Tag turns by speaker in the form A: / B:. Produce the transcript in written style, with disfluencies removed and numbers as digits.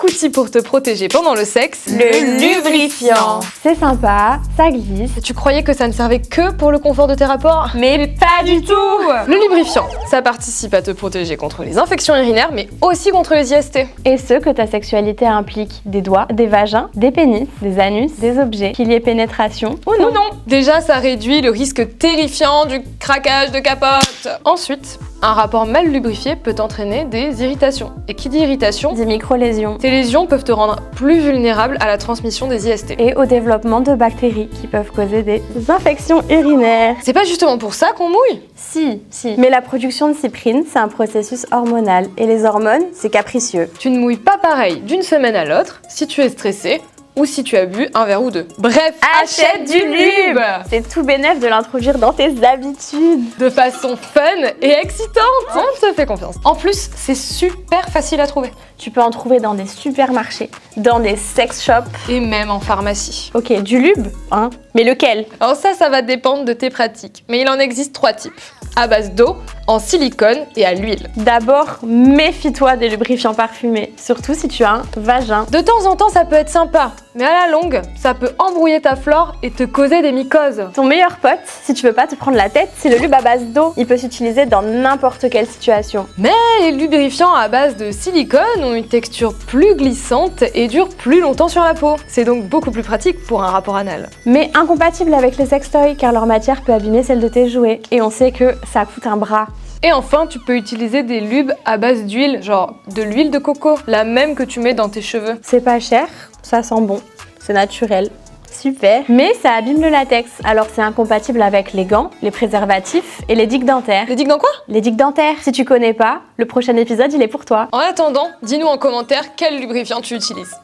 A: outil pour te protéger pendant le sexe,
B: Le lubrifiant. C'est sympa, ça glisse.
A: Tu croyais que ça ne servait que pour le confort de tes rapports?
B: Mais pas du tout.
A: Le lubrifiant, ça participe à te protéger contre les infections urinaires, mais aussi contre les IST.
B: Et ce que ta sexualité implique, des doigts, des vagins, des pénis, des anus, des objets, qu'il y ait pénétration ou non.
A: Déjà, ça réduit le risque terrifiant du craquage de capote. Ensuite, un rapport mal lubrifié peut entraîner des irritations. Et qui dit irritation?
B: Des micro-lésions.
A: Ces lésions peuvent te rendre plus vulnérable à la transmission des IST.
B: Et au développement de bactéries qui peuvent causer des infections urinaires.
A: C'est pas justement pour ça qu'on mouille?
B: Si. Mais la production de cyprine, c'est un processus hormonal. Et les hormones, c'est capricieux.
A: Tu ne mouilles pas pareil d'une semaine à l'autre si tu es stressé ou si tu as bu un verre ou deux. Bref,
B: Achète du lube. C'est tout bénef de l'introduire dans tes habitudes.
A: De façon fun et excitante. On te fait confiance. En plus, c'est super facile à trouver.
B: Tu peux en trouver dans des supermarchés, dans des sex shops.
A: Et même en pharmacie.
B: Ok, du lube, hein? Mais lequel?
A: Alors ça va dépendre de tes pratiques. Mais il en existe 3 types. À base d'eau, en silicone et à l'huile.
B: D'abord, méfie-toi des lubrifiants parfumés, surtout si tu as un vagin.
A: De temps en temps, ça peut être sympa, mais à la longue, ça peut embrouiller ta flore et te causer des mycoses.
B: Ton meilleur pote, si tu veux pas te prendre la tête, c'est le lube à base d'eau. Il peut s'utiliser dans n'importe quelle situation.
A: Mais les lubrifiants à base de silicone ont une texture plus glissante et durent plus longtemps sur la peau. C'est donc beaucoup plus pratique pour un rapport anal.
B: Mais incompatible avec les sextoys, car leur matière peut abîmer celle de tes jouets. Et on sait que ça coûte un bras.
A: Et enfin, tu peux utiliser des lubes à base d'huile, genre de l'huile de coco, la même que tu mets dans tes cheveux.
B: C'est pas cher, ça sent bon, c'est naturel. Super. Mais ça abîme le latex, alors c'est incompatible avec les gants, les préservatifs et les digues dentaires.
A: Les digues dans quoi?
B: Les digues dentaires. Si tu connais pas, le prochain épisode, il est pour toi.
A: En attendant, dis-nous en commentaire quel lubrifiant tu utilises.